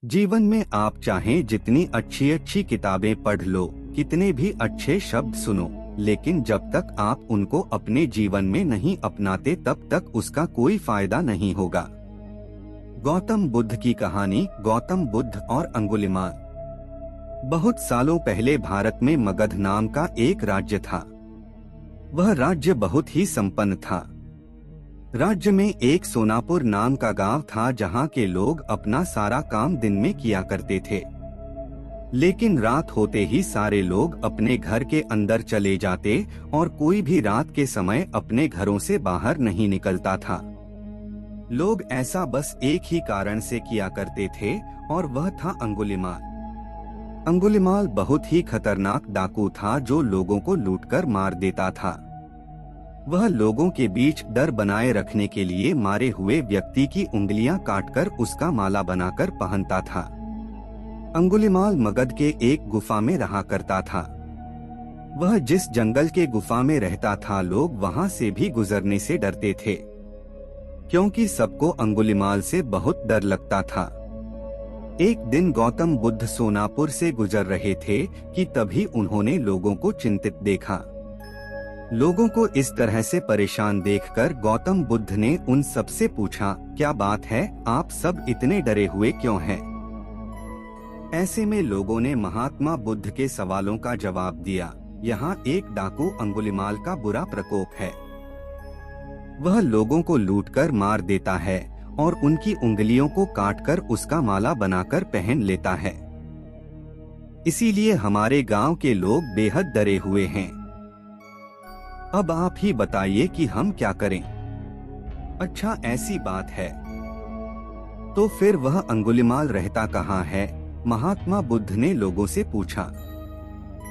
जीवन में आप चाहें जितनी अच्छी अच्छी किताबें पढ़ लो, कितने भी अच्छे शब्द सुनो, लेकिन जब तक आप उनको अपने जीवन में नहीं अपनाते तब तक उसका कोई फायदा नहीं होगा। गौतम बुद्ध की कहानी। गौतम बुद्ध और अंगुलिमाल। बहुत सालों पहले भारत में मगध नाम का एक राज्य था। वह राज्य बहुत ही संपन्न था। राज्य में एक सोनापुर नाम का गांव था जहां के लोग अपना सारा काम दिन में किया करते थे, लेकिन रात होते ही सारे लोग अपने घर के अंदर चले जाते और कोई भी रात के समय अपने घरों से बाहर नहीं निकलता था। लोग ऐसा बस एक ही कारण से किया करते थे और वह था अंगुलिमाल। अंगुलिमाल बहुत ही खतरनाक डाकू था जो लोगों को लूटकर मार देता था। वह लोगों के बीच डर बनाए रखने के लिए मारे हुए व्यक्ति की उंगलियां काटकर उसका माला बनाकर पहनता था। अंगुलिमाल मगध के एक गुफा में रहा करता था। वह जिस जंगल के गुफा में रहता था लोग वहां से भी गुजरने से डरते थे, क्योंकि सबको अंगुलिमाल से बहुत डर लगता था। एक दिन गौतम बुद्ध सोनापुर से गुजर रहे थे कि तभी उन्होंने लोगों को चिंतित देखा। लोगों को इस तरह से परेशान देखकर गौतम बुद्ध ने उन सब से पूछा, क्या बात है, आप सब इतने डरे हुए क्यों हैं? ऐसे में लोगों ने महात्मा बुद्ध के सवालों का जवाब दिया, यहाँ एक डाकू अंगुलिमाल का बुरा प्रकोप है। वह लोगों को लूटकर मार देता है और उनकी उंगलियों को काटकर उसका माला बनाकर पहन लेता है। इसीलिए हमारे गांव के लोग बेहद डरे हुए हैं। अब आप ही बताइए कि हम क्या करें? अच्छा, ऐसी बात है। तो फिर वह अंगुलिमाल रहता कहाँ है? महात्मा बुद्ध ने लोगों से पूछा।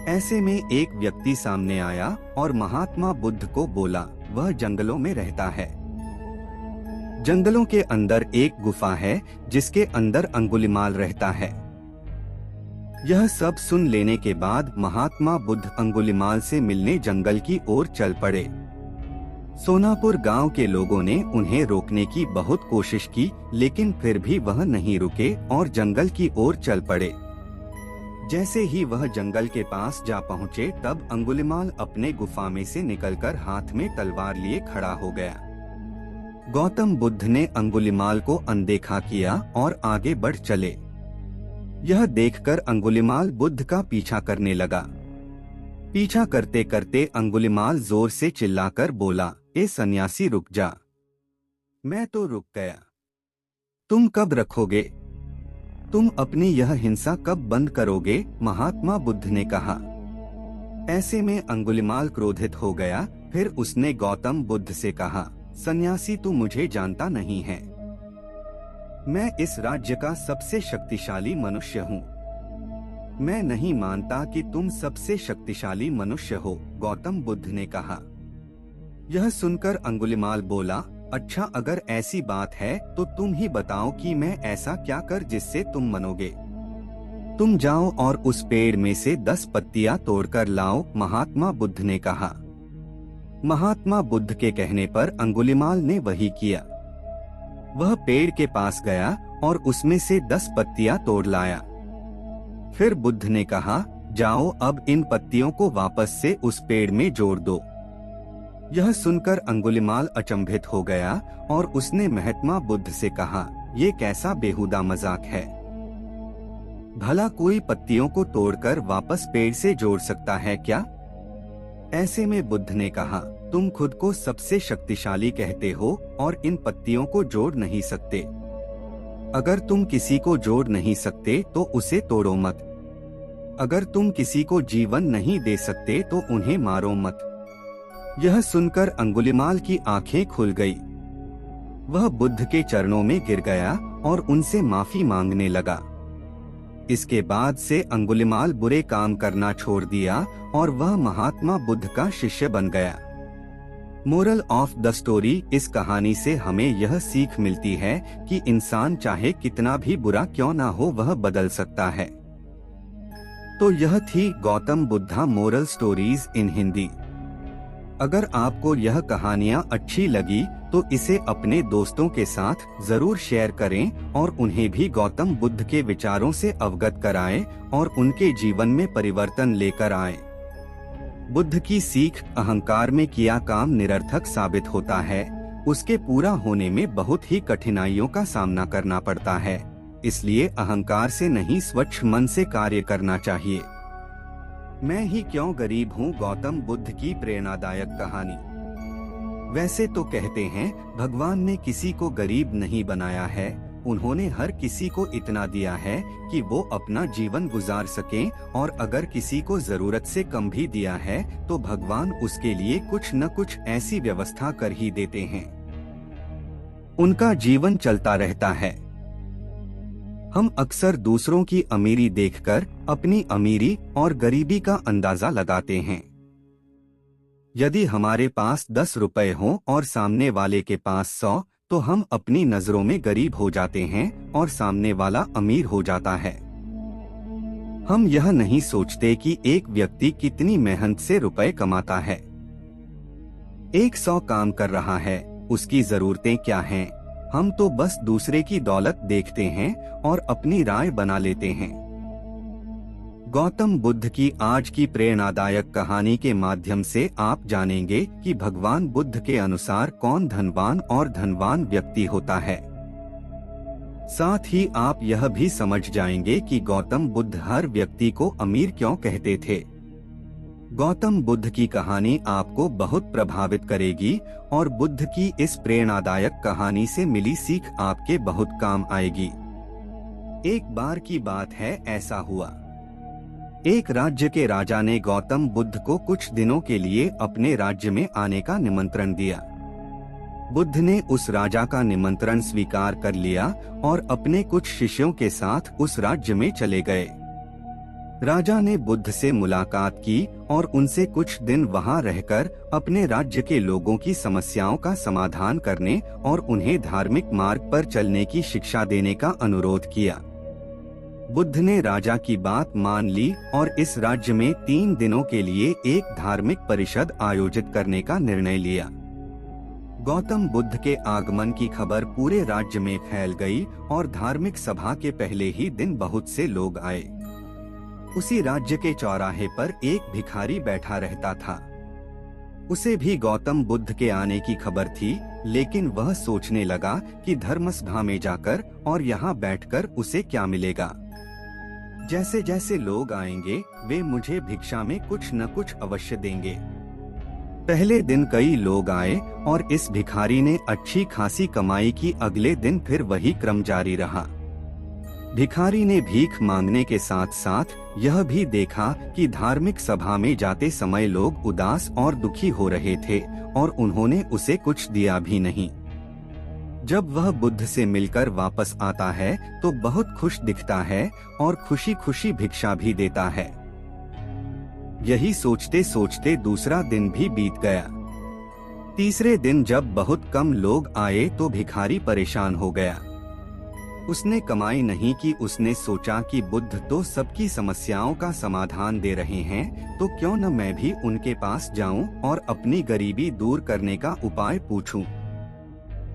ऐसे में एक व्यक्ति सामने आया और महात्मा बुद्ध को बोला, वह जंगलों में रहता है। जंगलों के अंदर एक गुफा है जिसके अंदर अंगुलिमाल रहता है। यह सब सुन लेने के बाद महात्मा बुद्ध अंगुलिमाल से मिलने जंगल की ओर चल पड़े। सोनापुर गांव के लोगों ने उन्हें रोकने की बहुत कोशिश की, लेकिन फिर भी वह नहीं रुके और जंगल की ओर चल पड़े। जैसे ही वह जंगल के पास जा पहुंचे तब अंगुलिमाल अपने गुफा में से निकलकर हाथ में तलवार लिए खड़ा हो गया। गौतम बुद्ध ने अंगुलिमाल को अनदेखा किया और आगे बढ़ चले। यह देखकर अंगुलिमाल बुद्ध का पीछा करने लगा। पीछा करते करते अंगुलिमाल जोर से चिल्लाकर बोला, ए सन्यासी रुक जा। मैं तो रुक गया, तुम कब रखोगे? तुम अपनी यह हिंसा कब बंद करोगे? महात्मा बुद्ध ने कहा। ऐसे में अंगुलिमाल क्रोधित हो गया। फिर उसने गौतम बुद्ध से कहा, सन्यासी तू मुझे जानता नहीं है। मैं इस राज्य का सबसे शक्तिशाली मनुष्य हूँ। मैं नहीं मानता कि तुम सबसे शक्तिशाली मनुष्य हो, गौतम बुद्ध ने कहा। यह सुनकर अंगुलिमाल बोला, अच्छा अगर ऐसी बात है तो तुम ही बताओ कि मैं ऐसा क्या कर जिससे तुम मनोगे। तुम जाओ और उस पेड़ में से 10 पत्तियां तोड़कर लाओ, महात्मा बुद्ध ने कहा। महात्मा बुद्ध के कहने पर अंगुलिमाल ने वही किया। वह पेड़ के पास गया और उसमें से 10 पत्तियां तोड़ लाया। फिर बुद्ध ने कहा, जाओ अब इन पत्तियों को वापस से उस पेड़ में जोड़ दो। यह सुनकर अंगुलिमाल अचंभित हो गया और उसने महात्मा बुद्ध से कहा, ये कैसा बेहुदा मजाक है? भला कोई पत्तियों को तोड़कर वापस पेड़ से जोड़ सकता है क्या? ऐसे में बुद्ध ने कहा, तुम खुद को सबसे शक्तिशाली कहते हो और इन पत्तियों को जोड़ नहीं सकते। अगर तुम किसी को जोड़ नहीं सकते तो उसे तोड़ो मत। अगर तुम किसी को जीवन नहीं दे सकते तो उन्हें मारो मत। यह सुनकर अंगुलिमाल की आंखें खुल गई। वह बुद्ध के चरणों में गिर गया और उनसे माफी मांगने लगा। इसके बाद से अंगुलिमाल बुरे काम करना छोड़ दिया और वह महात्मा बुद्ध का शिष्य बन गया। मोरल ऑफ द स्टोरी, इस कहानी से हमें यह सीख मिलती है कि इंसान चाहे कितना भी बुरा क्यों ना हो वह बदल सकता है। तो यह थी Gautam Buddha moral stories in Hindi. अगर आपको यह कहानियाँ अच्छी लगी तो इसे अपने दोस्तों के साथ जरूर शेयर करें और उन्हें भी गौतम बुद्ध के विचारों से अवगत कराएं और उनके जीवन में परिवर्तन लेकर आएं। बुद्ध की सीख, अहंकार में किया काम निरर्थक साबित होता है। उसके पूरा होने में बहुत ही कठिनाइयों का सामना करना पड़ता है। इसलिए अहंकार से नहीं, स्वच्छ मन से कार्य करना चाहिए। मैं ही क्यों गरीब हूँ, गौतम बुद्ध की प्रेरणादायक कहानी। वैसे तो कहते हैं भगवान ने किसी को गरीब नहीं बनाया है, उन्होंने हर किसी को इतना दिया है कि वो अपना जीवन गुजार सकें, और अगर किसी को जरूरत से कम भी दिया है तो भगवान उसके लिए कुछ न कुछ ऐसी व्यवस्था कर ही देते हैं, उनका जीवन चलता रहता है। हम अक्सर दूसरों की अमीरी देखकर अपनी अमीरी और गरीबी का अंदाजा लगाते हैं। यदि हमारे पास 10 रुपए हों और सामने वाले के पास 100, तो हम अपनी नजरों में गरीब हो जाते हैं और सामने वाला अमीर हो जाता है। हम यह नहीं सोचते कि एक व्यक्ति कितनी मेहनत से रुपए कमाता है। 100 काम कर रहा है, उसकी जरूरतें क्या हैं? हम तो बस दूसरे की दौलत देखते हैं और अपनी राय बना लेते हैं। गौतम बुद्ध की आज की प्रेरणादायक कहानी के माध्यम से आप जानेंगे कि भगवान बुद्ध के अनुसार कौन धनवान और धनवान व्यक्ति होता है। साथ ही आप यह भी समझ जाएंगे कि गौतम बुद्ध हर व्यक्ति को अमीर क्यों कहते थे। गौतम बुद्ध की कहानी आपको बहुत प्रभावित करेगी और बुद्ध की इस प्रेरणादायक कहानी से मिली सीख आपके बहुत काम आएगी। एक बार की बात है, ऐसा हुआ, एक राज्य के राजा ने गौतम बुद्ध को कुछ दिनों के लिए अपने राज्य में आने का निमंत्रण दिया। बुद्ध ने उस राजा का निमंत्रण स्वीकार कर लिया और अपने कुछ शिष्यों के साथ उस राज्य में चले गए। राजा ने बुद्ध से मुलाकात की और उनसे कुछ दिन वहां रहकर अपने राज्य के लोगों की समस्याओं का समाधान करने और उन्हें धार्मिक मार्ग पर चलने की शिक्षा देने का अनुरोध किया। बुद्ध ने राजा की बात मान ली और इस राज्य में 3 दिनों के लिए एक धार्मिक परिषद आयोजित करने का निर्णय लिया। गौतम बुद्ध के आगमन की खबर पूरे राज्य में फैल गई और धार्मिक सभा के पहले ही दिन बहुत से लोग आए। उसी राज्य के चौराहे पर एक भिखारी बैठा रहता था। उसे भी गौतम बुद्ध के आने की खबर थी, लेकिन वह सोचने लगा कि धर्मसभा में जाकर और यहाँ बैठकर उसे क्या मिलेगा। जैसे जैसे लोग आएंगे वे मुझे भिक्षा में कुछ न कुछ अवश्य देंगे। पहले दिन कई लोग आए और इस भिखारी ने अच्छी खासी कमाई की। अगले दिन फिर वही क्रम जारी रहा। भिखारी ने भीख मांगने के साथ साथ यह भी देखा कि धार्मिक सभा में जाते समय लोग उदास और दुखी हो रहे थे और उन्होंने उसे कुछ दिया भी नहीं। जब वह बुद्ध से मिलकर वापस आता है तो बहुत खुश दिखता है और खुशी खुशी भिक्षा भी देता है। यही सोचते सोचते दूसरा दिन भी बीत गया। तीसरे दिन जब बहुत कम लोग आए तो भिखारी परेशान हो गया। उसने कमाई नहीं की। उसने सोचा कि बुद्ध तो सबकी समस्याओं का समाधान दे रहे हैं, तो क्यों न मैं भी उनके पास जाऊं और अपनी गरीबी दूर करने का उपाय पूछूं।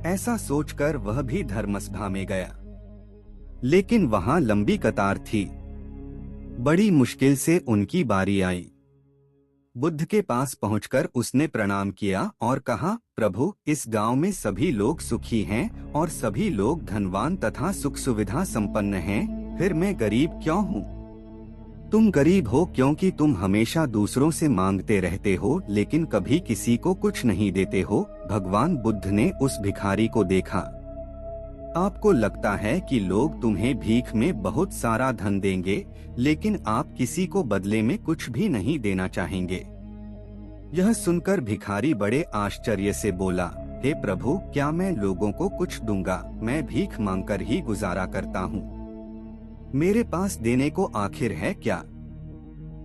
ऐसा सोचकर वह भी धर्मसभा में गया, लेकिन वहां लंबी कतार थी। बड़ी मुश्किल से उनकी बारी आई। बुद्ध के पास पहुंचकर उसने प्रणाम किया और कहा, प्रभु, इस गांव में सभी लोग सुखी हैं और सभी लोग धनवान तथा सुख सुविधा संपन्न हैं, फिर मैं गरीब क्यों हूँ? तुम गरीब हो क्योंकि तुम हमेशा दूसरों से मांगते रहते हो लेकिन कभी किसी को कुछ नहीं देते हो। भगवान बुद्ध ने उस भिखारी को देखा। आपको लगता है कि लोग तुम्हें भीख में बहुत सारा धन देंगे, लेकिन आप किसी को बदले में कुछ भी नहीं देना चाहेंगे। यह सुनकर भिखारी बड़े आश्चर्य से बोला, हे प्रभु, क्या मैं लोगों को कुछ दूंगा? मैं भीख मांगकर ही गुजारा करता हूँ। मेरे पास देने को आखिर है क्या?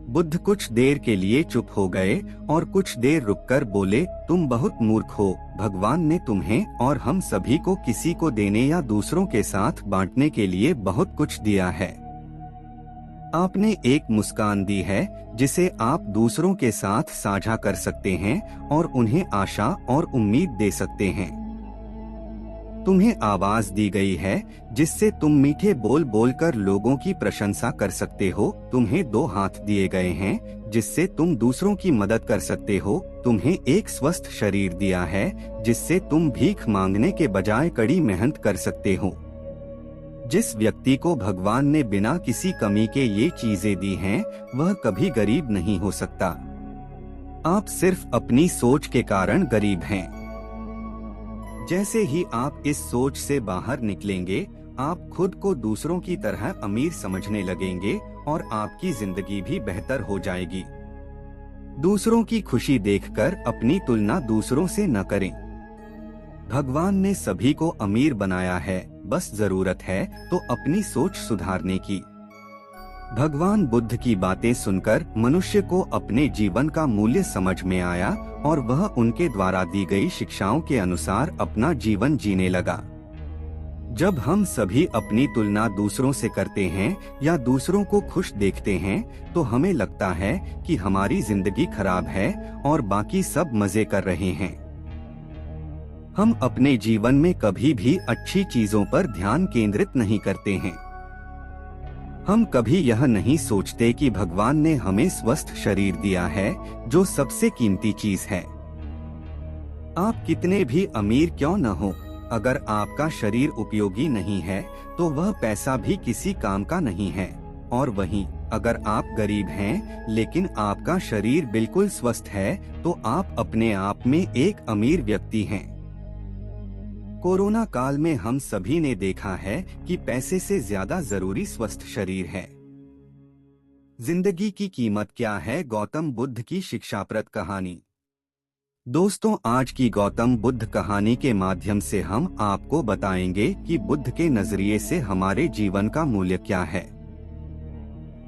बुद्ध कुछ देर के लिए चुप हो गए और कुछ देर रुककर बोले, तुम बहुत मूर्ख हो। भगवान ने तुम्हें और हम सभी को किसी को देने या दूसरों के साथ बांटने के लिए बहुत कुछ दिया है। आपने एक मुस्कान दी है जिसे आप दूसरों के साथ साझा कर सकते हैं और उन्हें आशा और उम्मीद दे सकते हैं। तुम्हें आवाज दी गई है जिससे तुम मीठे बोल बोलकर लोगों की प्रशंसा कर सकते हो। तुम्हें 2 हाथ दिए गए हैं जिससे तुम दूसरों की मदद कर सकते हो। तुम्हें एक स्वस्थ शरीर दिया है जिससे तुम भीख मांगने के बजाय कड़ी मेहनत कर सकते हो। जिस व्यक्ति को भगवान ने बिना किसी कमी के ये चीजें दी हैं, वह कभी गरीब नहीं हो सकता। आप सिर्फ अपनी सोच के कारण गरीब हैं। जैसे ही आप इस सोच से बाहर निकलेंगे, आप खुद को दूसरों की तरह अमीर समझने लगेंगे और आपकी जिंदगी भी बेहतर हो जाएगी। दूसरों की खुशी देखकर अपनी तुलना दूसरों से न करें। भगवान ने सभी को अमीर बनाया है, बस जरूरत है तो अपनी सोच सुधारने की। भगवान बुद्ध की बातें सुनकर मनुष्य को अपने जीवन का मूल्य समझ में आया और वह उनके द्वारा दी गई शिक्षाओं के अनुसार अपना जीवन जीने लगा। जब हम सभी अपनी तुलना दूसरों से करते हैं या दूसरों को खुश देखते हैं, तो हमें लगता है कि हमारी जिंदगी खराब है और बाकी सब मजे कर रहे हैं। हम अपने जीवन में कभी भी अच्छी चीजों पर ध्यान केंद्रित नहीं करते हैं। हम कभी यह नहीं सोचते कि भगवान ने हमें स्वस्थ शरीर दिया है, जो सबसे कीमती चीज है। आप कितने भी अमीर क्यों न हो, अगर आपका शरीर उपयोगी नहीं है तो वह पैसा भी किसी काम का नहीं है। और वहीं अगर आप गरीब हैं लेकिन आपका शरीर बिल्कुल स्वस्थ है, तो आप अपने आप में एक अमीर व्यक्ति हैं। कोरोना काल में हम सभी ने देखा है कि पैसे से ज्यादा जरूरी स्वस्थ शरीर है। जिंदगी की कीमत क्या है? गौतम बुद्ध की शिक्षाप्रद कहानी। दोस्तों, आज की गौतम बुद्ध कहानी के माध्यम से हम आपको बताएंगे कि बुद्ध के नजरिए से हमारे जीवन का मूल्य क्या है।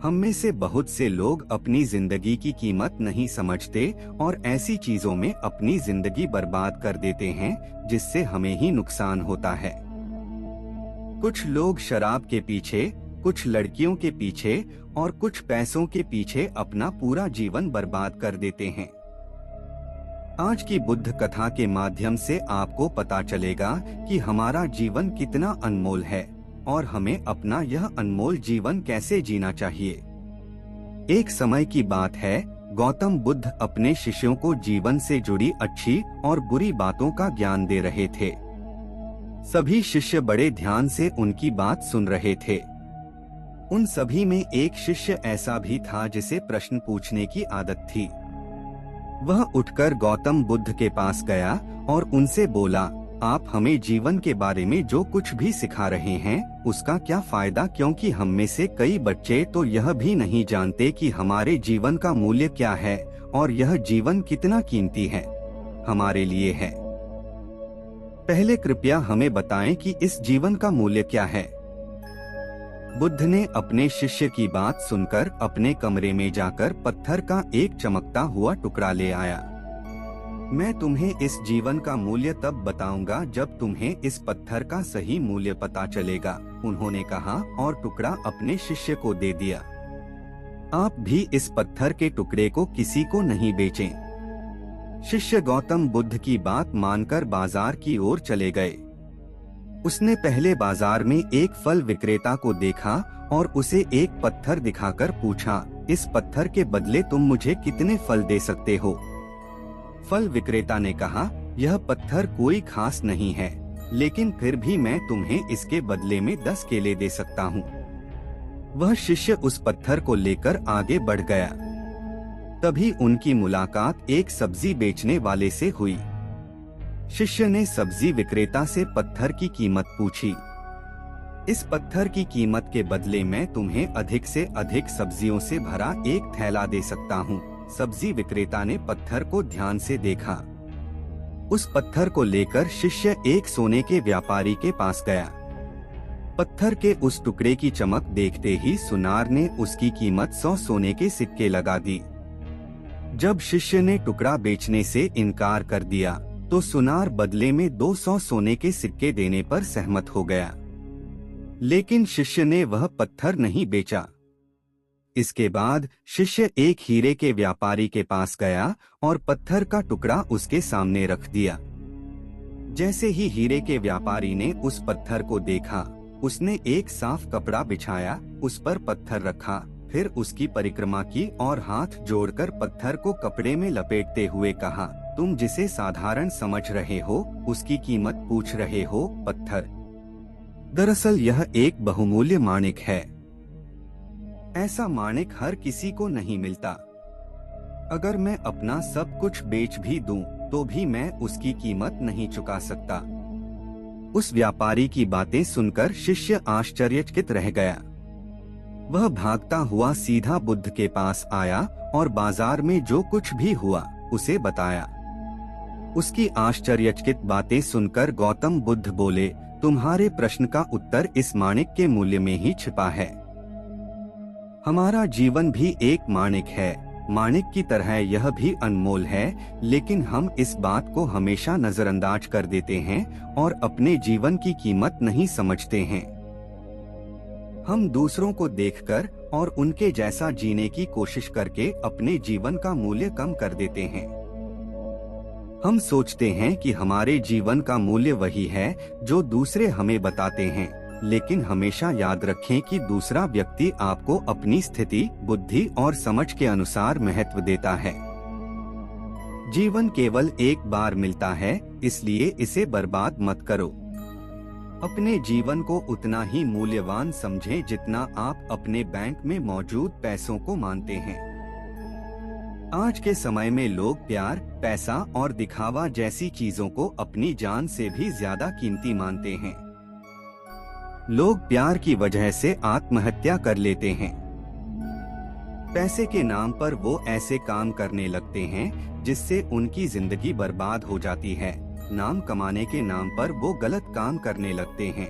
हम में से बहुत से लोग अपनी जिंदगी की कीमत नहीं समझते और ऐसी चीजों में अपनी जिंदगी बर्बाद कर देते हैं जिससे हमें ही नुकसान होता है। कुछ लोग शराब के पीछे, कुछ लड़कियों के पीछे और कुछ पैसों के पीछे अपना पूरा जीवन बर्बाद कर देते हैं। आज की बुद्ध कथा के माध्यम से आपको पता चलेगा कि हमारा जीवन कितना अनमोल है और हमें अपना यह अनमोल जीवन कैसे जीना चाहिए। एक समय की बात है, गौतम बुद्ध अपने शिष्यों को जीवन से जुड़ी अच्छी और बुरी बातों का ज्ञान दे रहे थे। सभी शिष्य बड़े ध्यान से उनकी बात सुन रहे थे। उन सभी में एक शिष्य ऐसा भी था जिसे प्रश्न पूछने की आदत थी। वह उठकर गौतम बुद्ध के पास गया और उनसे बोला, आप हमें जीवन के बारे में जो कुछ भी सिखा रहे हैं उसका क्या फायदा, क्योंकि हम में से कई बच्चे तो यह भी नहीं जानते कि हमारे जीवन का मूल्य क्या है और यह जीवन कितना कीमती है हमारे लिए है। पहले कृपया हमें बताएं कि इस जीवन का मूल्य क्या है। बुद्ध ने अपने शिष्य की बात सुनकर अपने कमरे में जाकर पत्थर का एक चमकता हुआ टुकड़ा ले आया। मैं तुम्हें इस जीवन का मूल्य तब बताऊंगा जब तुम्हें इस पत्थर का सही मूल्य पता चलेगा, उन्होंने कहा और टुकड़ा अपने शिष्य को दे दिया। आप भी इस पत्थर के टुकड़े को किसी को नहीं बेचें। शिष्य गौतम बुद्ध की बात मानकर बाजार की ओर चले गए। उसने पहले बाजार में एक फल विक्रेता को देखा और उसे एक पत्थर दिखाकर पूछा, इस पत्थर के बदले तुम मुझे कितने फल दे सकते हो? फल विक्रेता ने कहा, यह पत्थर कोई खास नहीं है, लेकिन फिर भी मैं तुम्हें इसके बदले में 10 केले दे सकता हूँ। वह शिष्य उस पत्थर को लेकर आगे बढ़ गया। तभी उनकी मुलाकात एक सब्जी बेचने वाले से हुई। शिष्य ने सब्जी विक्रेता से पत्थर की कीमत पूछी। इस पत्थर की कीमत के बदले मैं तुम्हें अधिक से अधिक सब्जियों से भरा एक थैला दे सकता हूँ। सब्जी विक्रेता ने पत्थर को ध्यान से देखा। उस पत्थर को लेकर शिष्य एक सोने के व्यापारी के पास गया। पत्थर के उस टुकड़े की चमक देखते ही सुनार ने उसकी कीमत 100 सोने के सिक्के लगा दी। जब शिष्य ने टुकड़ा बेचने से इनकार कर दिया तो सुनार बदले में 200 सोने के सिक्के देने पर सहमत हो गया, लेकिन शिष्य ने वह पत्थर नहीं बेचा। इसके बाद शिष्य एक हीरे के व्यापारी के पास गया और पत्थर का टुकड़ा उसके सामने रख दिया। जैसे ही हीरे के व्यापारी ने उस पत्थर को देखा, उसने एक साफ कपड़ा बिछाया, उस पर पत्थर रखा, फिर उसकी परिक्रमा की और हाथ जोड़कर पत्थर को कपड़े में लपेटते हुए कहा, तुम जिसे साधारण समझ रहे हो उसकी कीमत पूछ रहे हो पत्थर। दरअसल यह एक बहुमूल्य माणिक है। ऐसा माणिक हर किसी को नहीं मिलता। अगर मैं अपना सब कुछ बेच भी दूं, तो भी मैं उसकी कीमत नहीं चुका सकता। उस व्यापारी की बातें सुनकर शिष्य आश्चर्यचकित रह गया। वह भागता हुआ सीधा बुद्ध के पास आया और बाजार में जो कुछ भी हुआ उसे बताया। उसकी आश्चर्यचकित बातें सुनकर गौतम बुद्ध बोले, तुम्हारे प्रश्न का उत्तर इस माणिक के मूल्य में ही छिपा है। हमारा जीवन भी एक माणिक है। माणिक की तरह यह भी अनमोल है, लेकिन हम इस बात को हमेशा नजरअंदाज कर देते हैं और अपने जीवन की कीमत नहीं समझते हैं। हम दूसरों को देखकर और उनके जैसा जीने की कोशिश करके अपने जीवन का मूल्य कम कर देते हैं। हम सोचते हैं कि हमारे जीवन का मूल्य वही है जो दूसरे हमें बताते हैं, लेकिन हमेशा याद रखें कि दूसरा व्यक्ति आपको अपनी स्थिति, बुद्धि और समझ के अनुसार महत्व देता है। जीवन केवल एक बार मिलता है, इसलिए इसे बर्बाद मत करो। अपने जीवन को उतना ही मूल्यवान समझें जितना आप अपने बैंक में मौजूद पैसों को मानते हैं। आज के समय में लोग प्यार, पैसा और दिखावा जैसी चीजों को अपनी जान से भी ज्यादा कीमती मानते हैं। लोग प्यार की वजह से आत्महत्या कर लेते हैं। पैसे के नाम पर वो ऐसे काम करने लगते हैं जिससे उनकी जिंदगी बर्बाद हो जाती है। नाम कमाने के नाम पर वो गलत काम करने लगते हैं।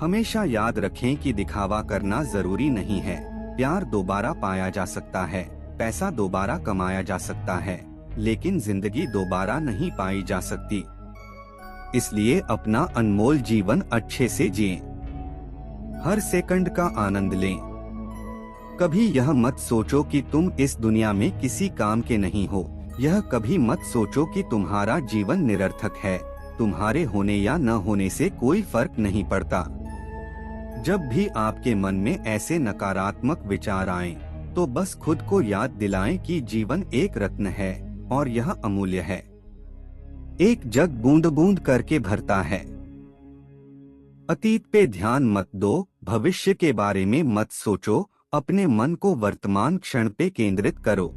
हमेशा याद रखें कि दिखावा करना जरूरी नहीं है। प्यार दोबारा पाया जा सकता है, पैसा दोबारा कमाया जा सकता है, लेकिन जिंदगी दोबारा नहीं पाई जा सकती। इसलिए अपना अनमोल जीवन अच्छे से जिएं। हर सेकंड का आनंद लें। कभी यह मत सोचो कि तुम इस दुनिया में किसी काम के नहीं हो। यह कभी मत सोचो कि तुम्हारा जीवन निरर्थक है। तुम्हारे होने या न होने से कोई फर्क नहीं पड़ता। जब भी आपके मन में ऐसे नकारात्मक विचार आएं, तो बस खुद को याद दिलाएं कि जीवन एक रत्न है और यह अमूल्य है। एक जग बूंद बूंद करके भरता है। अतीत पे ध्यान मत दो, भविष्य के बारे में मत सोचो, अपने मन को वर्तमान क्षण पे केंद्रित करो।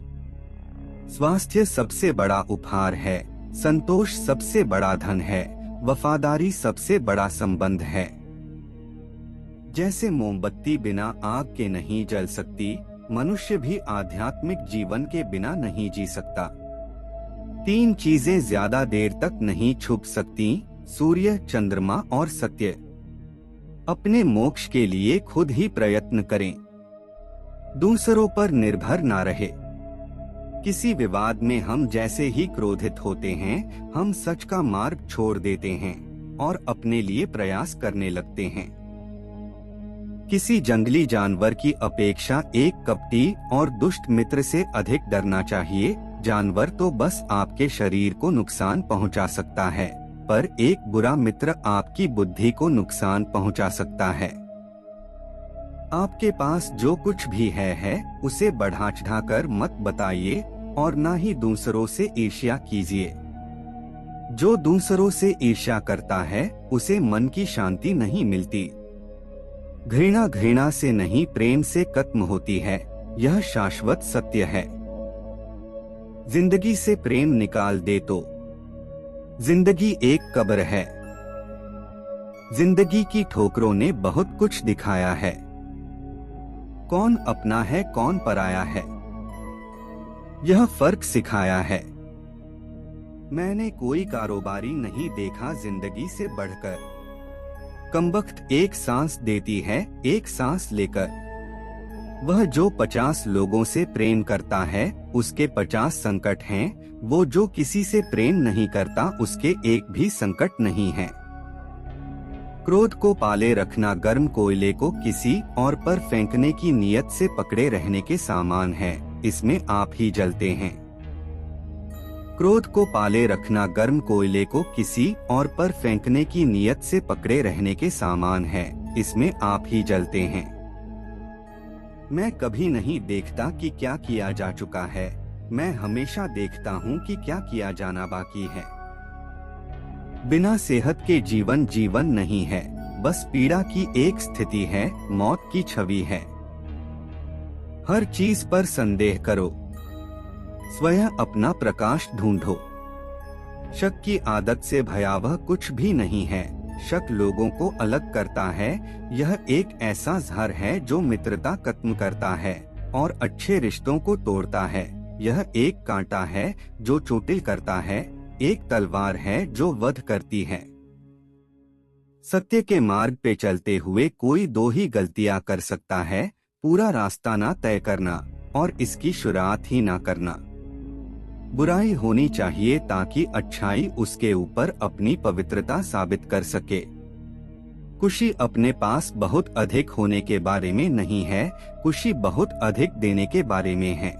स्वास्थ्य सबसे बड़ा उपहार है, संतोष सबसे बड़ा धन है, वफादारी सबसे बड़ा संबंध है। जैसे मोमबत्ती बिना आग के नहीं जल सकती, मनुष्य भी आध्यात्मिक जीवन के बिना नहीं जी सकता। तीन चीजें ज्यादा देर तक नहीं छुप सकती, सूर्य, चंद्रमा और सत्य। अपने मोक्ष के लिए खुद ही प्रयत्न करें, दूसरों पर निर्भर ना रहे। किसी विवाद में हम जैसे ही क्रोधित होते हैं, हम सच का मार्ग छोड़ देते हैं और अपने लिए प्रयास करने लगते हैं। किसी जंगली जानवर की अपेक्षा एक कपटी और दुष्ट मित्र से अधिक डरना चाहिए। जानवर तो बस आपके शरीर को नुकसान पहुंचा सकता है, पर एक बुरा मित्र आपकी बुद्धि को नुकसान पहुंचा सकता है। आपके पास जो कुछ भी है उसे बढ़ा चढ़ाकर मत बताइए और ना ही दूसरों से ईर्ष्या कीजिए। जो दूसरों से ईर्ष्या करता है उसे मन की शांति नहीं मिलती। घृणा घृणा से नहीं, प्रेम से खत्म होती है, यह शाश्वत सत्य है। जिंदगी से प्रेम निकाल दे तो जिंदगी एक कब्र है। जिंदगी की ठोकरों ने बहुत कुछ दिखाया है। कौन अपना है कौन पराया है, यह फर्क सिखाया है। मैंने कोई कारोबारी नहीं देखा जिंदगी से बढ़कर। कमबख्त एक सांस देती है एक सांस लेकर। वह जो 50 लोगों से प्रेम करता है उसके 50 संकट हैं, वो जो किसी से प्रेम नहीं करता उसके एक भी संकट नहीं है। क्रोध को पाले रखना गर्म कोयले को किसी और पर फेंकने की नीयत से पकड़े रहने के समान है, इसमें आप ही जलते हैं। क्रोध को पाले रखना गर्म कोयले को किसी और पर फेंकने की नीयत से पकड़े रहने के समान है, इसमें आप ही जलते हैं। मैं कभी नहीं देखता कि क्या किया जा चुका है, मैं हमेशा देखता हूँ कि क्या किया जाना बाकी है। बिना सेहत के जीवन जीवन नहीं है, बस पीड़ा की एक स्थिति है, मौत की छवि है। हर चीज पर संदेह करो, स्वयं अपना प्रकाश ढूंढो। शक की आदत से भयावह कुछ भी नहीं है। शक लोगों को अलग करता है। यह एक ऐसा जहर है जो मित्रता खत्म करता है और अच्छे रिश्तों को तोड़ता है। यह एक कांटा है जो चोटिल करता है, एक तलवार है जो वध करती है। सत्य के मार्ग पे चलते हुए कोई दो ही गलतियां कर सकता है, पूरा रास्ता ना तय करना और इसकी शुरुआत ही ना करना। बुराई होनी चाहिए ताकि अच्छाई उसके ऊपर अपनी पवित्रता साबित कर सके। खुशी अपने पास बहुत अधिक होने के बारे में नहीं है, खुशी बहुत अधिक देने के बारे में है।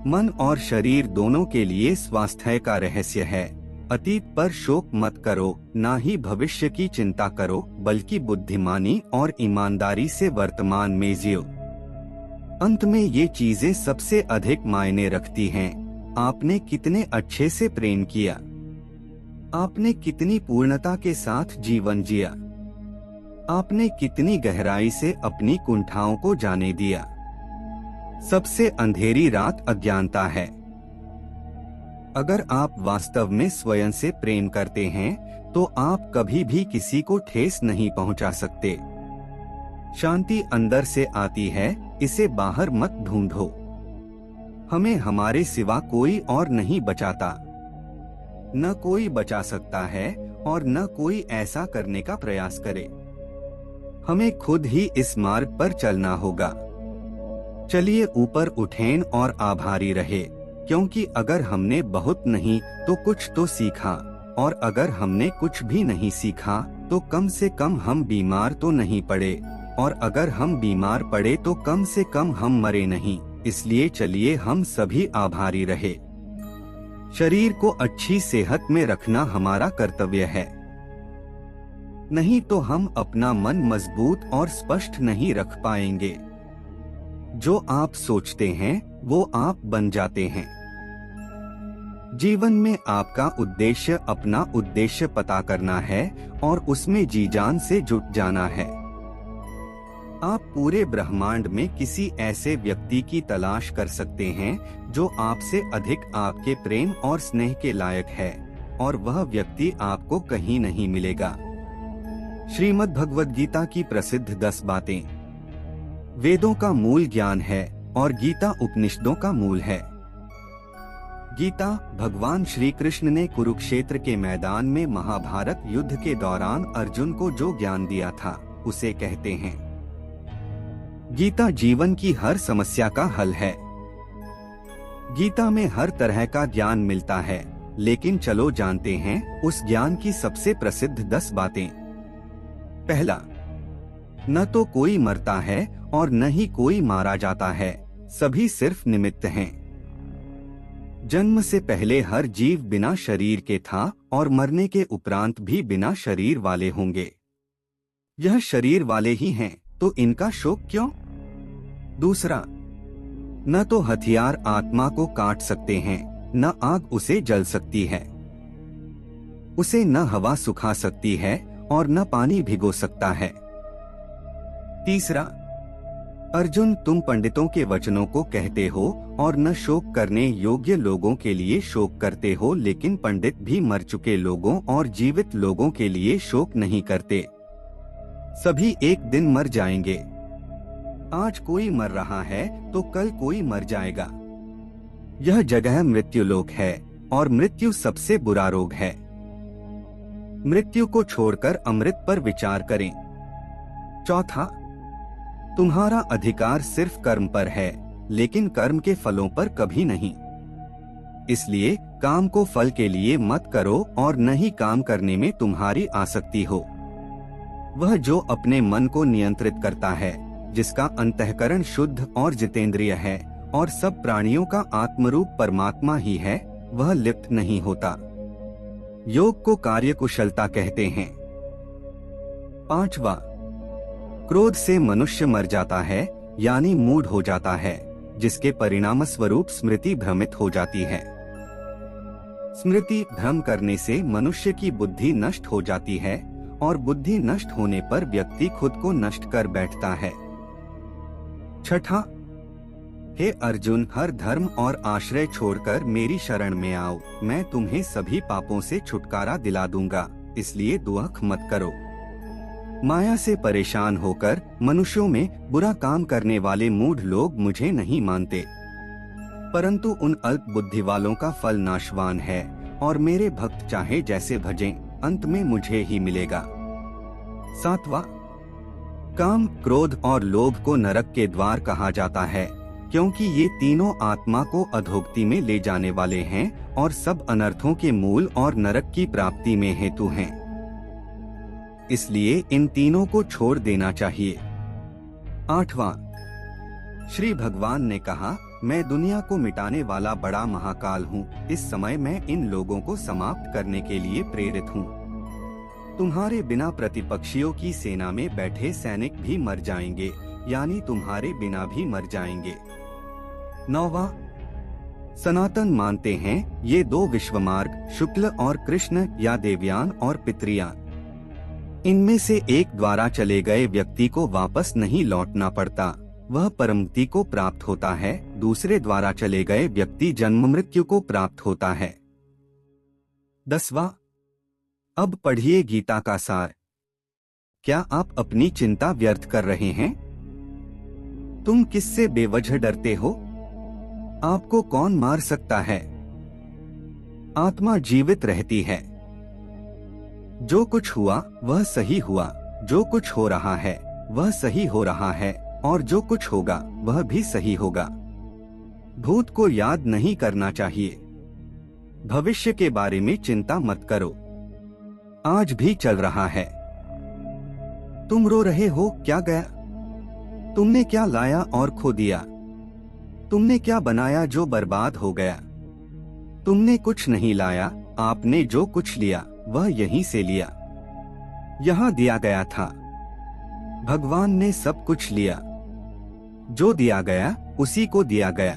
मन और शरीर दोनों के लिए स्वास्थ्य का रहस्य है। अतीत पर शोक मत करो, ना ही भविष्य की चिंता करो, बल्कि बुद्धिमानी और ईमानदारी से वर्तमान में जियो। अंत में ये चीजें सबसे अधिक मायने रखती हैं। आपने कितने अच्छे से प्रेम किया, आपने कितनी पूर्णता के साथ जीवन जिया, आपने कितनी गहराई से अपनी कुंठाओं को जाने दिया। सबसे अंधेरी रात अज्ञानता है। अगर आप वास्तव में स्वयं से प्रेम करते हैं तो आप कभी भी किसी को ठेस नहीं पहुंचा सकते। शांति अंदर से आती है, इसे बाहर मत ढूंढो। हमें हमारे सिवा कोई और नहीं बचाता, न कोई बचा सकता है और न कोई ऐसा करने का प्रयास करे। हमें खुद ही इस मार्ग पर चलना होगा। चलिए ऊपर उठें और आभारी रहे, क्योंकि अगर हमने बहुत नहीं तो कुछ तो सीखा, और अगर हमने कुछ भी नहीं सीखा तो कम से कम हम बीमार तो नहीं पड़े, और अगर हम बीमार पड़े तो कम से कम हम मरे नहीं। इसलिए चलिए हम सभी आभारी रहे। शरीर को अच्छी सेहत में रखना हमारा कर्तव्य है, नहीं तो हम अपना मन मजबूत और स्पष्ट नहीं रख पाएंगे। जो आप सोचते हैं वो आप बन जाते हैं। जीवन में आपका उद्देश्य अपना उद्देश्य पता करना है और उसमें जी जान से जुट जाना है। आप पूरे ब्रह्मांड में किसी ऐसे व्यक्ति की तलाश कर सकते हैं जो आपसे अधिक आपके प्रेम और स्नेह के लायक है, और वह व्यक्ति आपको कहीं नहीं मिलेगा। श्रीमद् भगवद गीता की प्रसिद्ध 10 बातें। वेदों का मूल ज्ञान है और गीता उपनिषदों का मूल है। गीता भगवान श्री कृष्ण ने कुरुक्षेत्र के मैदान में महाभारत युद्ध के दौरान अर्जुन को जो ज्ञान दिया था उसे कहते हैं। गीता जीवन की हर समस्या का हल है। गीता में हर तरह का ज्ञान मिलता है, लेकिन चलो जानते हैं उस ज्ञान की सबसे प्रसिद्ध 10 बातें। पहला, न तो कोई मरता है और न ही कोई मारा जाता है, सभी सिर्फ निमित्त हैं। जन्म से पहले हर जीव बिना शरीर के था और मरने के उपरांत भी बिना शरीर वाले होंगे। यह शरीर वाले ही हैं, तो इनका शोक क्यों? दूसरा, न तो हथियार आत्मा को काट सकते हैं, न आग उसे जल सकती है, उसे न हवा सुखा सकती है और न पानी भिगो सकता है। तीसरा, अर्जुन तुम पंडितों के वचनों को कहते हो और न शोक करने योग्य लोगों के लिए शोक करते हो, लेकिन पंडित भी मर चुके लोगों और जीवित लोगों के लिए शोक नहीं करते। सभी एक दिन मर जाएंगे। आज कोई मर रहा है तो कल कोई मर जाएगा। यह जगह मृत्युलोक है और मृत्यु सबसे बुरा रोग है। मृत्यु को छोड़कर अमृत पर विचार करें। चौथा, तुम्हारा अधिकार सिर्फ कर्म पर है, लेकिन कर्म के फलों पर कभी नहीं। इसलिए काम को फल के लिए मत करो और न ही काम करने में तुम्हारी आसक्ति हो। वह जो अपने मन को नियंत्रित करता है, जिसका अंतःकरण शुद्ध और जितेंद्रिय है और सब प्राणियों का आत्मरूप परमात्मा ही है, वह लिप्त नहीं होता। योग को कार्यकुशलता कहते हैं। 5वां, क्रोध से मनुष्य मर जाता है, यानी मूढ़ हो जाता है, जिसके परिणाम स्वरूप स्मृति भ्रमित हो जाती है। स्मृति भ्रम करने से मनुष्य की बुद्धि नष्ट हो जाती है और बुद्धि नष्ट होने पर व्यक्ति खुद को नष्ट कर बैठता है। 6, हे अर्जुन, हर धर्म और आश्रय छोड़कर मेरी शरण में आओ, मैं तुम्हें सभी पापों से छुटकारा दिला दूंगा, इसलिए दुख मत करो। माया से परेशान होकर मनुष्यों में बुरा काम करने वाले मूढ़ लोग मुझे नहीं मानते, परंतु उन अल्प बुद्धि वालों का फल नाशवान है और मेरे भक्त चाहे जैसे भजें, अंत में मुझे ही मिलेगा। 7वां, काम, क्रोध और लोभ को नरक के द्वार कहा जाता है, क्योंकि ये तीनों आत्मा को अधोगति में ले जाने वाले हैं और सब अनर्थों के मूल और नरक की प्राप्ति में हेतु हैं। इसलिए इन तीनों को छोड़ देना चाहिए। 8वां, श्री भगवान ने कहा, मैं दुनिया को मिटाने वाला बड़ा महाकाल हूँ, इस समय मैं इन लोगों को समाप्त करने के लिए प्रेरित हूँ। तुम्हारे बिना प्रतिपक्षियों की सेना में बैठे सैनिक भी मर जाएंगे, यानी तुम्हारे बिना भी मर जाएंगे। 9वां, सनातन मानते हैं ये दो विश्वमार्ग, शुक्ल और कृष्ण या देवयान और पितृयान, इनमें से एक द्वारा चले गए व्यक्ति को वापस नहीं लौटना पड़ता, वह परमगति को प्राप्त होता है। दूसरे द्वारा चले गए व्यक्ति जन्म मृत्यु को प्राप्त होता है। 10वां, अब पढ़िए गीता का सार। क्या आप अपनी चिंता व्यर्थ कर रहे हैं? तुम किससे बेवजह डरते हो? आपको कौन मार सकता है? आत्मा जीवित रहती है। जो कुछ हुआ वह सही हुआ, जो कुछ हो रहा है वह सही हो रहा है, और जो कुछ होगा वह भी सही होगा। भूत को याद नहीं करना चाहिए। भविष्य के बारे में चिंता मत करो, आज भी चल रहा है। तुम रो रहे हो, क्या गया? तुमने क्या लाया और खो दिया? तुमने क्या बनाया जो बर्बाद हो गया? तुमने कुछ नहीं लाया, आपने जो कुछ लिया वह यहीं से लिया, यहाँ दिया गया था। भगवान ने सब कुछ लिया, जो दिया गया उसी को दिया गया।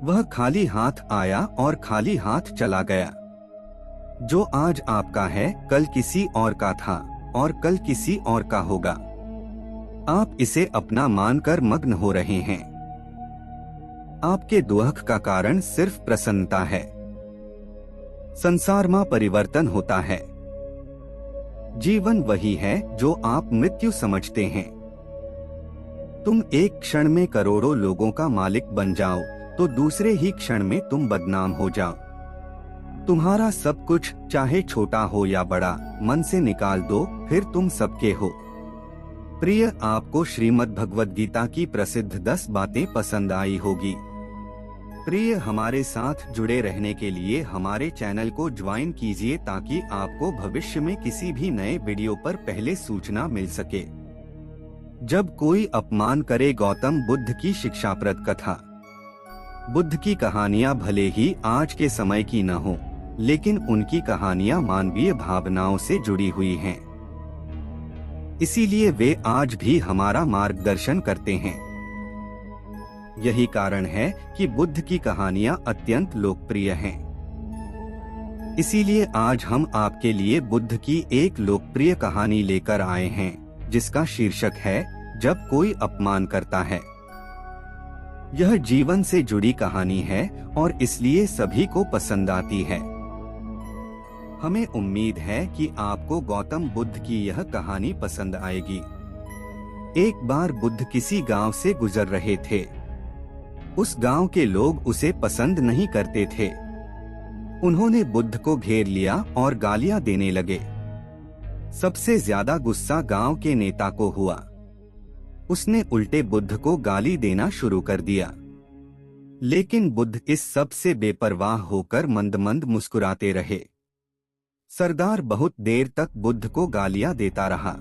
वह खाली हाथ आया और खाली हाथ चला गया। जो आज आपका है कल किसी और का था और कल किसी और का होगा। आप इसे अपना मानकर मग्न हो रहे हैं। आपके दुख का कारण सिर्फ प्रसन्नता है। संसार में परिवर्तन होता है। जीवन वही है जो आप मृत्यु समझते हैं। तुम एक क्षण में करोड़ों लोगों का मालिक बन जाओ तो दूसरे ही क्षण में तुम बदनाम हो जाओ। तुम्हारा सब कुछ चाहे छोटा हो या बड़ा मन से निकाल दो, फिर तुम सबके हो। प्रिय, आपको श्रीमद् भगवद गीता की प्रसिद्ध 10 बातें पसंद आई होगी। प्रिय, हमारे साथ जुड़े रहने के लिए हमारे चैनल को ज्वाइन कीजिए ताकि आपको भविष्य में किसी भी नए वीडियो पर पहले सूचना मिल सके। जब कोई अपमान करे, गौतम बुद्ध की शिक्षाप्रद कथा। बुद्ध की कहानियां भले ही आज के समय की न हो, लेकिन उनकी कहानियां मानवीय भावनाओं से जुड़ी हुई हैं। इसीलिए वे आज भी हमारा मार्गदर्शन करते हैं। यही कारण है कि बुद्ध की कहानियां अत्यंत लोकप्रिय हैं। इसीलिए आज हम आपके लिए बुद्ध की एक लोकप्रिय कहानी लेकर आए हैं, जिसका शीर्षक है जब कोई अपमान करता है। यह जीवन से जुड़ी कहानी है और इसलिए सभी को पसंद आती है। हमें उम्मीद है कि आपको गौतम बुद्ध की यह कहानी पसंद आएगी। एक बार बुद्ध किसी गांव से गुजर रहे थे। उस गांव के लोग उसे पसंद नहीं करते थे। उन्होंने बुद्ध को घेर लिया और गालियां देने लगे। सबसे ज्यादा गुस्सा गांव के नेता को हुआ। उसने उल्टे बुद्ध को गाली देना शुरू कर दिया। लेकिन बुद्ध इस सब से बेपरवाह होकर मंद मंद मुस्कुराते रहे। सरदार बहुत देर तक बुद्ध को गालियां देता रहा,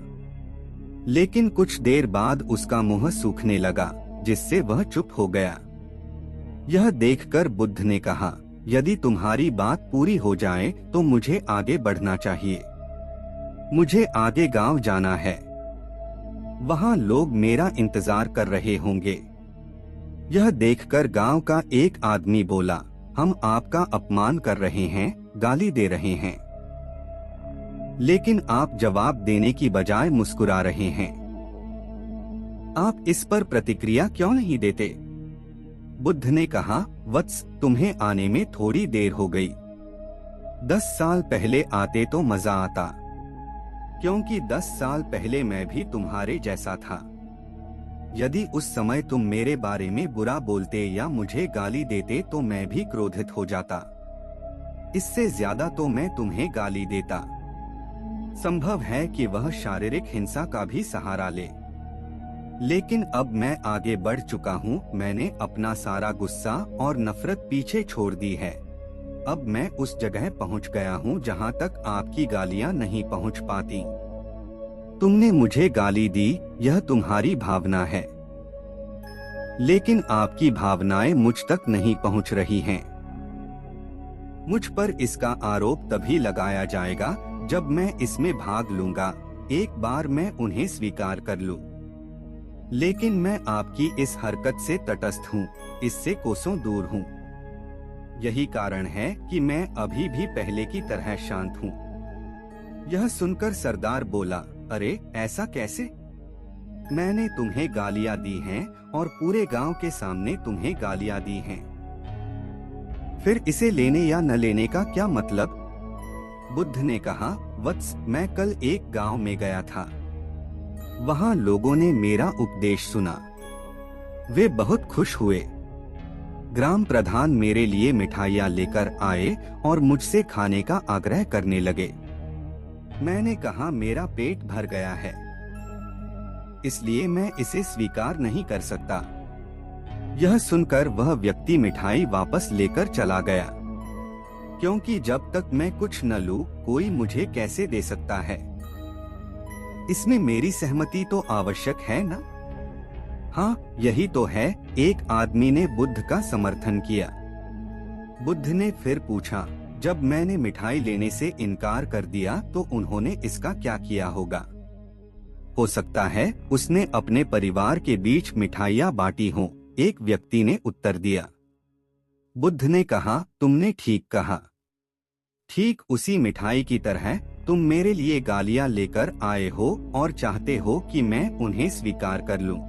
लेकिन कुछ देर बाद उसका मुंह सूखने लगा, जिससे वह चुप हो गया। यह देखकर बुद्ध ने कहा, यदि तुम्हारी बात पूरी हो जाए तो मुझे आगे बढ़ना चाहिए। मुझे आगे गांव जाना है। वहां लोग मेरा इंतजार कर रहे होंगे। यह देखकर गांव का एक आदमी बोला, हम आपका अपमान कर रहे हैं, गाली दे रहे हैं, लेकिन आप जवाब देने की बजाय मुस्कुरा रहे हैं। आप इस पर प्रतिक्रिया क्यों नहीं देते? बुद्ध ने कहा, वत्स, तुम्हें आने में थोड़ी देर हो गई। 10 साल पहले आते तो मजा आता, क्योंकि 10 साल पहले मैं भी तुम्हारे जैसा था। यदि उस समय तुम मेरे बारे में बुरा बोलते या मुझे गाली देते तो मैं भी क्रोधित हो जाता। इससे ज्यादा तो मैं तुम्हें गाली देता। संभव है कि वह शारीरिक हिंसा का भी सहारा ले, लेकिन अब मैं आगे बढ़ चुका हूँ। मैंने अपना सारा गुस्सा और नफरत पीछे छोड़ दी है। अब मैं उस जगह पहुँच गया हूँ जहाँ तक आपकी गालियाँ नहीं पहुँच पाती। तुमने मुझे गाली दी, यह तुम्हारी भावना है, लेकिन आपकी भावनाएं मुझ तक नहीं पहुंच रही हैं। मुझ पर इसका आरोप तभी लगाया जाएगा जब मैं इसमें भाग लूंगा। एक बार मैं उन्हें स्वीकार कर लूं, लेकिन मैं आपकी इस हरकत से तटस्थ हूँ, इससे कोसों दूर हूँ। यही कारण है कि मैं अभी भी पहले की तरह शांत हूँ। यह सुनकर सरदार बोला, अरे ऐसा कैसे? मैंने तुम्हें गालियां दी हैं और पूरे गांव के सामने तुम्हें गालियां दी हैं। फिर इसे लेने या न लेने का क्या मतलब? बुद्ध ने कहा, वत्स, मैं कल एक गांव में गया था। वहां लोगों ने मेरा उपदेश सुना। वे बहुत खुश हुए। ग्राम प्रधान मेरे लिए मिठाइयां लेकर आए और मुझसे खाने का आग्रह करने लगे। मैंने कहा, मेरा पेट भर गया है, इसलिए मैं इसे स्वीकार नहीं कर सकता। यह सुनकर वह व्यक्ति मिठाई वापस लेकर चला गया, क्योंकि जब तक मैं कुछ न लूं, कोई मुझे कैसे दे सकता है? इसमें मेरी सहमति तो आवश्यक है ना? हाँ, यही तो है। एक आदमी ने बुद्ध का समर्थन किया। बुद्ध ने फिर पूछा, जब मैंने मिठाई लेने से इनकार कर दिया तो उन्होंने इसका क्या किया होगा? हो सकता है उसने अपने परिवार के बीच मिठाइयां बांटी हों, एक व्यक्ति ने उत्तर दिया। बुद्ध ने कहा, तुमने ठीक कहा। ठीक उसी मिठाई की तरह तुम मेरे लिए गालियां लेकर आए हो और चाहते हो कि मैं उन्हें स्वीकार कर लूं।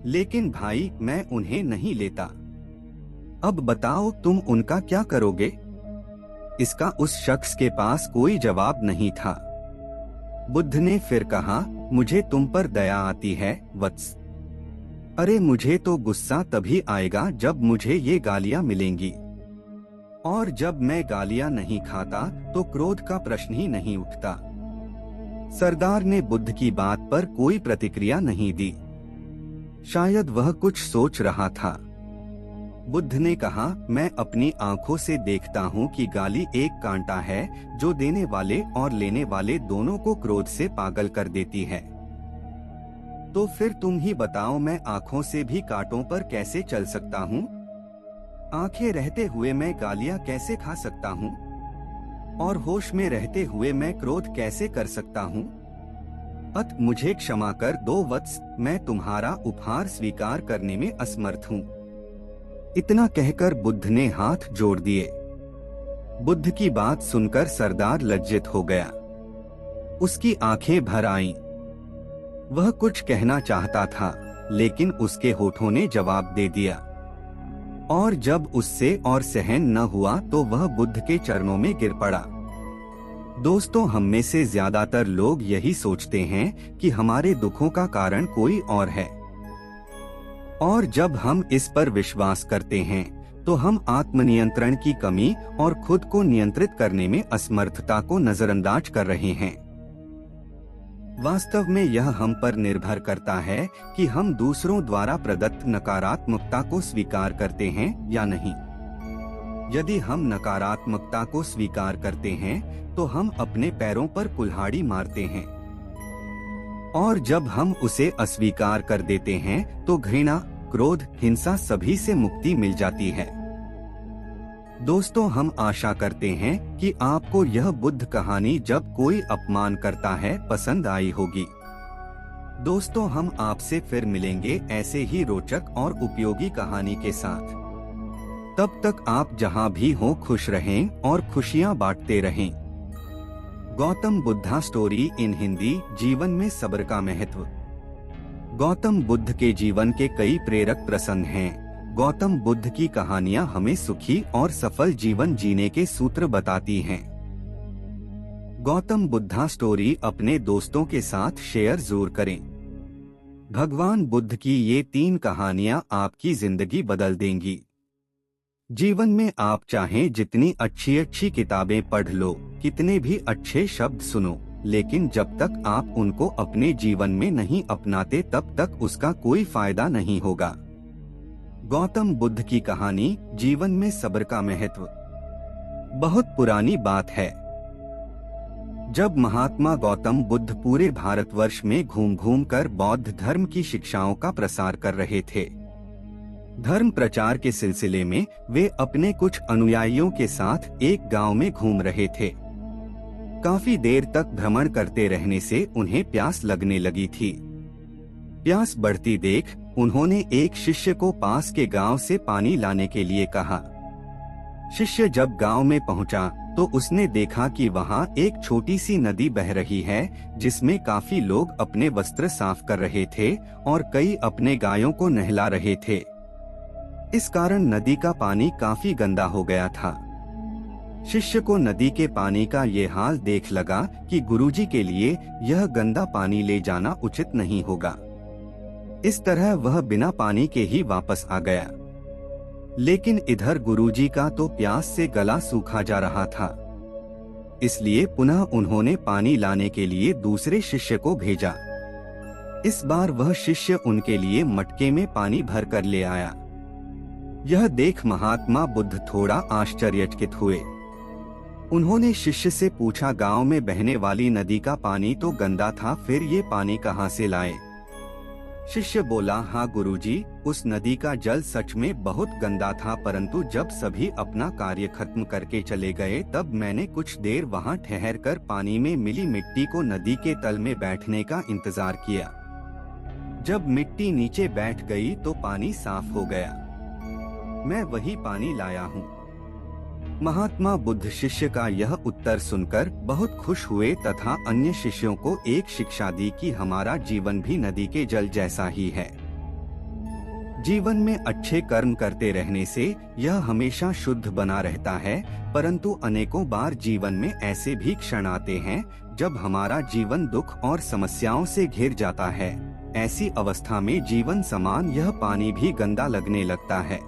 लेकिन भाई, मैं उन्हें नहीं लेता। अब बताओ, तुम उनका क्या करोगे? इसका उस शख्स के पास कोई जवाब नहीं था। बुद्ध ने फिर कहा, मुझे तुम पर दया आती है, वत्स। अरे, मुझे तो गुस्सा तभी आएगा जब मुझे ये गालियां मिलेंगी, और जब मैं गालियां नहीं खाता तो क्रोध का प्रश्न ही नहीं उठता। सरदार ने बुद्ध की बात पर कोई प्रतिक्रिया नहीं दी। शायद वह कुछ सोच रहा था। बुद्ध ने कहा, मैं अपनी आंखों से देखता हूँ कि गाली एक कांटा है जो देने वाले और लेने वाले दोनों को क्रोध से पागल कर देती है। तो फिर तुम ही बताओ, मैं आंखों से भी कांटों पर कैसे चल सकता हूँ? आंखें रहते हुए मैं गालियाँ कैसे खा सकता हूँ? और होश में रहते हुए मैं क्रोध कैसे कर सकता हूँ? अत मुझे क्षमा कर दो वत्स, मैं तुम्हारा उपहार स्वीकार करने में असमर्थ हूँ। इतना कहकर बुद्ध ने हाथ जोड़ दिए। बुद्ध की बात सुनकर सरदार लज्जित हो गया। उसकी आंखें भर आईं। वह कुछ कहना चाहता था, लेकिन उसके होठों ने जवाब दे दिया। और जब उससे और सहन न हुआ तो वह बुद्ध के चरणों में गिर पड़ा। दोस्तों, हम में से ज्यादातर लोग यही सोचते हैं कि हमारे दुखों का कारण कोई और है, और जब हम इस पर विश्वास करते हैं तो हम आत्मनियंत्रण की कमी और खुद को नियंत्रित करने में असमर्थता को नजरअंदाज कर रहे हैं। वास्तव में यह हम पर निर्भर करता है कि हम दूसरों द्वारा प्रदत्त नकारात्मकता को स्वीकार करते हैं या नहीं। यदि हम नकारात्मकता को स्वीकार करते हैं तो हम अपने पैरों पर कुल्हाड़ी मारते हैं, और जब हम उसे अस्वीकार कर देते हैं तो घृणा, क्रोध, हिंसा सभी से मुक्ति मिल जाती है। दोस्तों, हम आशा करते हैं कि आपको यह बुद्ध कहानी जब कोई अपमान करता है पसंद आई होगी। दोस्तों, हम आपसे फिर मिलेंगे ऐसे ही रोचक और उपयोगी कहानी के साथ। तब तक आप जहां भी हो खुश रहें और खुशियां बांटते रहें। Gautam Buddha story in Hindi. जीवन में सब्र का महत्व। गौतम बुद्ध के जीवन के कई प्रेरक प्रसंग हैं। गौतम बुद्ध की कहानियां हमें सुखी और सफल जीवन जीने के सूत्र बताती हैं। गौतम बुद्धा स्टोरी अपने दोस्तों के साथ शेयर जरूर करें। भगवान बुद्ध की ये 3 कहानियां आपकी जिंदगी बदल देंगी। जीवन में आप चाहें जितनी अच्छी किताबें पढ़ लो, कितने भी अच्छे शब्द सुनो, लेकिन जब तक आप उनको अपने जीवन में नहीं अपनाते तब तक उसका कोई फायदा नहीं होगा। गौतम बुद्ध की कहानी जीवन में सब्र का महत्व। बहुत पुरानी बात है, जब महात्मा गौतम बुद्ध पूरे भारतवर्ष में घूम घूम कर बौद्ध धर्म की शिक्षाओं का प्रसार कर रहे थे। धर्म प्रचार के सिलसिले में वे अपने कुछ अनुयायियों के साथ एक गांव में घूम रहे थे। काफी देर तक भ्रमण करते रहने से उन्हें प्यास लगने लगी थी। प्यास बढ़ती देख उन्होंने एक शिष्य को पास के गांव से पानी लाने के लिए कहा। शिष्य जब गांव में पहुंचा तो उसने देखा कि वहां एक छोटी सी नदी बह रही है, जिसमें काफी लोग अपने वस्त्र साफ कर रहे थे और कई अपने गायों को नहला रहे थे। इस कारण नदी का पानी काफी गंदा हो गया था। शिष्य को नदी के पानी का ये हाल देख लगा कि गुरुजी के लिए यह गंदा पानी ले जाना उचित नहीं होगा। इस तरह वह बिना पानी के ही वापस आ गया। लेकिन इधर गुरुजी का तो प्यास से गला सूखा जा रहा था, इसलिए पुनः उन्होंने पानी लाने के लिए दूसरे शिष्य को भेजा। इस बार वह शिष्य उनके लिए मटके में पानी भर कर ले आया। यह देख महात्मा बुद्ध थोड़ा आश्चर्यचकित हुए। उन्होंने शिष्य से पूछा, गांव में बहने वाली नदी का पानी तो गंदा था, फिर ये पानी कहाँ से लाए? शिष्य बोला, हाँ गुरुजी, उस नदी का जल सच में बहुत गंदा था, परंतु जब सभी अपना कार्य खत्म करके चले गए तब मैंने कुछ देर वहाँ ठहरकर पानी में मिली मिट्टी को नदी के तल में बैठने का इंतजार किया। जब मिट्टी नीचे बैठ गई तो पानी साफ हो गया। मैं वही पानी लाया हूँ। महात्मा बुद्ध शिष्य का यह उत्तर सुनकर बहुत खुश हुए तथा अन्य शिष्यों को एक शिक्षा दी कि हमारा जीवन भी नदी के जल जैसा ही है। जीवन में अच्छे कर्म करते रहने से यह हमेशा शुद्ध बना रहता है, परंतु अनेकों बार जीवन में ऐसे भी क्षण आते हैं जब हमारा जीवन दुख और समस्याओं से घिर जाता है। ऐसी अवस्था में जीवन समान यह पानी भी गंदा लगने लगता है।